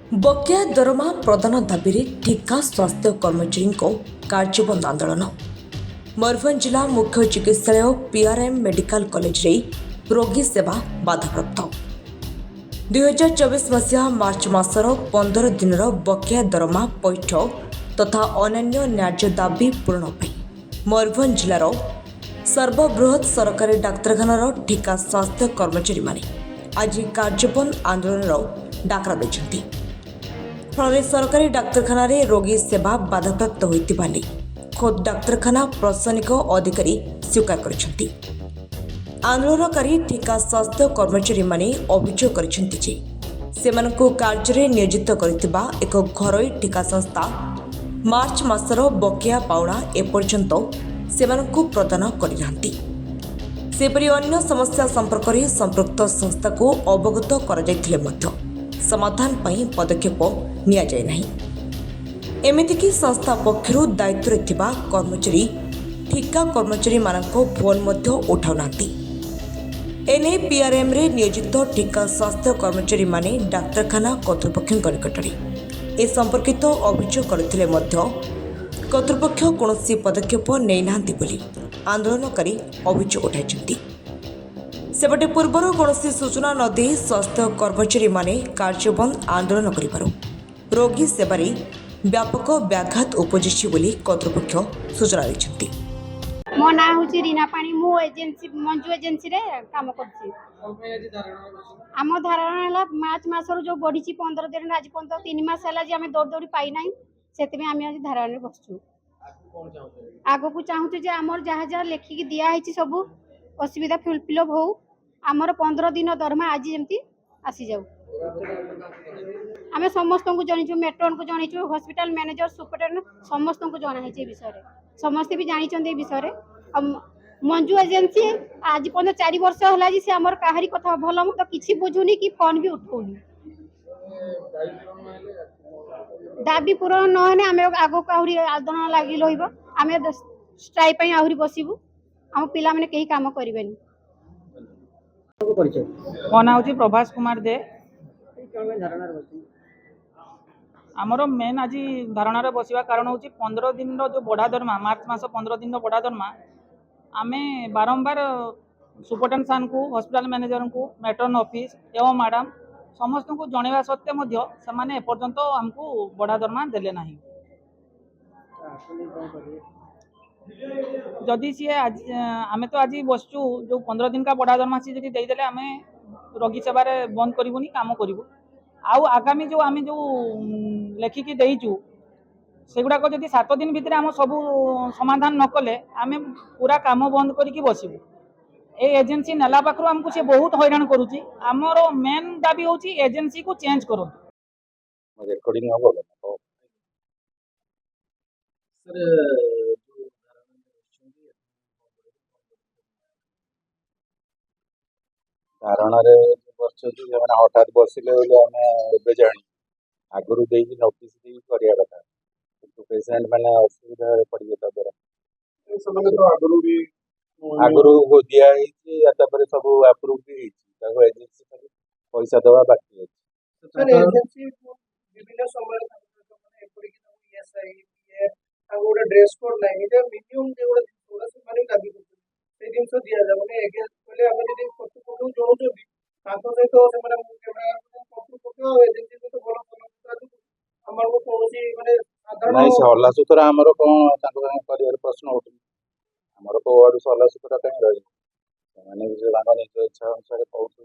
बकेया दरमा प्रदान दाबी ठिका स्वास्थ्य कर्मचारी कार्यबंद आंदोलन। मयूरभंज जिला मुख्य चिकित्सालय पीआरएम मेडिकल कॉलेज रे रोगी सेवा बाधाप्राप्त। 2024 मसीहा मार्च मासर 15 दिन बकेया दरमा पैठ तथा अन्य न्याय्य दाबी पूरण मयूरभंज जिलार सर्वबृहत सरकारी डाक्तरखानार ठिका स्वास्थ्य कर्मचारी माने आज कार्यबंद आंदोलन डाकरा देछंती। फल सरकारी डाक्तरखाना रोगी सेवा बाधाप्राप्त होता खोद डाक्तरखाना प्रशासनिक अधिकारी स्वीकार कर आंदोलनकारी ठिका स्वास्थ्य कर्मचारी माने अभियोग कर कार्य नियोजित करथिबा एक घरोई ठिका संस्था मार्च मासर बकेया पाउणा एपर्यंत सेमानकु प्रदान करिनांती। सेपरि अन्य समस्या संपर्क में संपृक्त संस्था को अवगत कर समाधान पाई पदक्षेप निया जाय नहीं। एमितिकी संस्था पक्षरु दायित्व थिबा कर्मचारी ठिका कर्मचारी मानक फोन मध्य उठाउनांती। एने पीआरएम रे नियोजित ठिका स्वास्थ्य कर्मचारी माने डाक्तरखाना कर्तृपक्ष निकटरे ए संपर्कित अभियोग करथिले मध्य कर्तृपक्ष कौनसी पदक्षेप नै नांती बोली आंदोलनकारी अभियोग उठाइछंती। सेपटे पूर्वर कौन सूचना न दे स्वास्थ्य कर्मचारी माने कार्यबंद आंदोलन करिबारु रोगी सेवार व्यापक व्याघात उपजिछि बोली कर्तृपक्ष सूचना दैछंती। मो ना होची रीना पानी मो एजेंसी मंजू एजेंसी रे काम करछि। आम धारणा हला मार्च मासर जो बढ़िछि 15 दिन आज 3 मास हला जे हमें दौड़ दौड़ी पाई नाही सेते में हमें आज धारणा रे बसछु। आगो को चाहूछु जे हमर जहा जहा लेखि कि दिया हिछि सब असुविधा फुलफिल हो आमर 15 दिन दरमा आज जमती आसी जाऊ। आमे समस्त को जणिछु मेट्रोन को जणिछु हॉस्पिटल मैनेजर सुपरटेंडेंट समस्त को जणा हिछि विषय रे समस्त भी जानि चंदे विषय रे। मंजू एजेंसी आज 4 वर्ष होला जी से हमर काहरी कथा भलो म तो किछि बुझुनी कि फोन भी उठौनी। दाबी पूरण न हेने आमे आगो काहरी आंदोलन लागि लहिबो आमे स्ट्राइक पई आहुरी बसिबु हम पिला माने केही काम करिवेनी। मो ना हूँ प्रभास कुमार दे। आमर मेन आज धारणार बसवा कारण हूँ 15 दिन जो बढ़ा दरमा मार्च मास 15 दिन बढ़ा दरमा आम बारंबार सुपरटेंडेंट सान को हॉस्पिटल मैनेजर को मेट्रोन ऑफिस एवं मैडम समस्त को जनवा सत्वे से एपर्यंत आमको बढ़ा दरमा देले ना। जदि सी आज आम तो आज बसचु जो 15 दिन का बढ़ा दरमा सी जी देदेले आम रोगी सेवार बंद करूनी काम करूँ आउ आगामी जो आम जो लेखिकी देचु सेगुड़ाक जदि 7 दिन भितर आम सब समाधान न कले आम पूरा काम बंद करके बसबू। ए एजेंसी नेला पाखु आमको से बहुत हैरान करुच्ची। आमर मेन दाबी हूँ एजेंसी को चेंज करो। धारणा हठात बसिले जानी आगुरी नोटिस करिया कथा किंतु पेशेंट मैंने असुविधा पड़े आगुरी दिया सब अप्रूव भी एजेंसी पैसा दवा बाकी एजेंसी विभिन्न समय ड्रेस कोड नहीं मिनिमम से दाबी से जिन दिया जाए मैंने एजेंसी कहले हम जदि कर्तृपक्ष जणाउछथि ताको सहित से माने कर्तृपक्ष एजेंसी सहित भल संबंध हमर को कोनोसी माने साधारण नहीं से हल्ला सुतरा हमर कोन ताको करियर प्रश्न उठ हमर को वार्ड हल्ला सुतरा कहीं रही माने जे बांगा निज इच्छा अनुसार कहउछे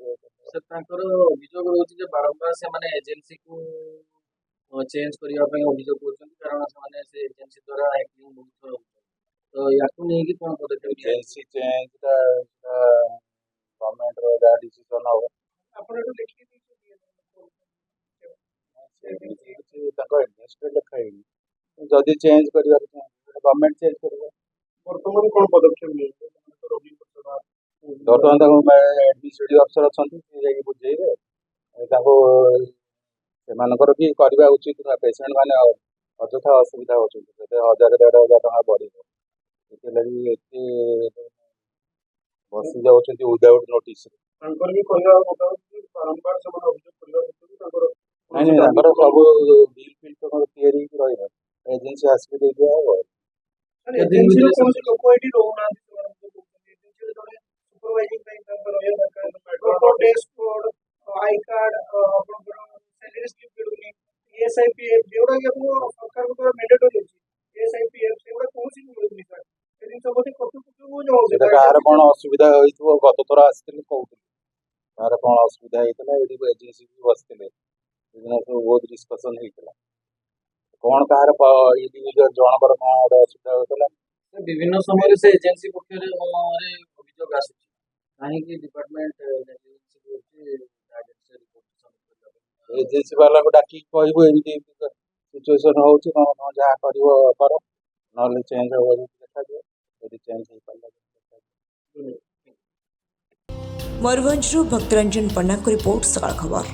सर ताकर अभियोग रहउछि जे बारंबार से माने एजेंसी को चेंज करिया पे अभियोग करछन कारण से एजेंसी द्वारा हैकिंग बहुत तो याकू नहीं कि कोन पदक्षेप एजेंसी चेंज का गवर्नमेंट रो जा डिसीजन हो आपण तो लिखि से ताको एडमिनिस्ट्रेटिव लिखाई जदि चेंज करिया गवर्नमेंट चेंज करिया वर्तमान कोन पदक्षेप ले रोगी सेवा वर्तमान एडमिनिस्ट्रेटिव अफसर अच्छा जाकि बुझेबे सेमानकर भी करवा उचित पेसेंट मैंने अଯଥା असुविधा होती 1000-1500 टका बढ़ बसी जाऊँ विदाउट नोटिस भी कहवा मुताबिक बारंबार से अभियोग करवा ନାଇଁ ନାଇଁ ତାଙ୍କର ସବୁ ବିଲ୍ ଫିଲ୍ ତ ତିଆରି ହେଇକି ରହିବ, ଏଜେନ୍ସି ଆସିକି ଦେଇଦିଆ ହବ। ଏଜେନ୍ସିର କୌଣସି ଲୋକ ଏଠି ରହୁନାହାନ୍ତି, ସେମାନଙ୍କୁ କହୁଛନ୍ତି ଏଜେନ୍ସିରେ ଜଣେ ସୁପରଭାଇଜିଂ ପାଇଁ ତାଙ୍କର ରହିବା ଦରକାର, proper dress code, I card, ଆପଣଙ୍କର ସାଲାରୀ ସ୍ଲିପ୍ ମିଳୁନି, ESIPF ଯେଉଁଟା କି ଆପଣଙ୍କ ସରକାରଙ୍କର ମ୍ୟାଣ୍ଡେଟୋରି ଅଛି, ESIPF ସେଗୁଡ଼ା କୌଣସି ବି ମିଳୁନି ସାର୍। ସେ ଜିନିଷ ବୋଧେ କର୍ତ୍ତୃପକ୍ଷଙ୍କୁ ଜଣାଉଛି। ସେଟା କାହାର କ'ଣ ଅସୁବିଧା ହେଇଥିବ, ଗତ ଥର ଆସିଥିଲି କହୁଥିଲି କାହାର କ'ଣ ଅସୁବିଧା ହେଇଥିଲା, ଏଠି ଏଜେନ୍ସି ବି ବସିଥିଲେ, ସେଦିନ ସବୁ ବହୁତ ଡିସ୍କସନ୍ ହେଇଥିଲା କ'ଣ କାହାର ଇଣ୍ଡିଭିଜୁଆଲ ଜଣଙ୍କର କ'ଣ ଗୋଟେ ଅସୁବିଧା ହଉଥିଲା। ବିଭିନ୍ନ ସମୟରେ ସେ ଏଜେନ୍ସି ପକ୍ଷରେ ଅଭିଯୋଗ ଆସୁଛି, କାହିଁକି ଡିପାର୍ଟମେଣ୍ଟ ଏଜେନ୍ସି ବାଲାଙ୍କୁ ଡାକିକି କହିବୁ ଏମିତି ସିଚୁଏସନ୍ ହେଉଛି, କ'ଣ କ'ଣ ଯାହା କରିବ କର, ନହେଲେ ଚେଞ୍ଜ ହବ ଯଦି ଦେଖାଯିବ, ଯଦି ଚେଞ୍ଜ ହେଇପାରିଲା ଦେଖାଯିବ। ମୟୂରଭଞ୍ଜରୁ ଭକ୍ତରଞ୍ଜନ ପଣ୍ଡାଙ୍କ ରିପୋର୍ଟ, ସକାଳ ଖବର।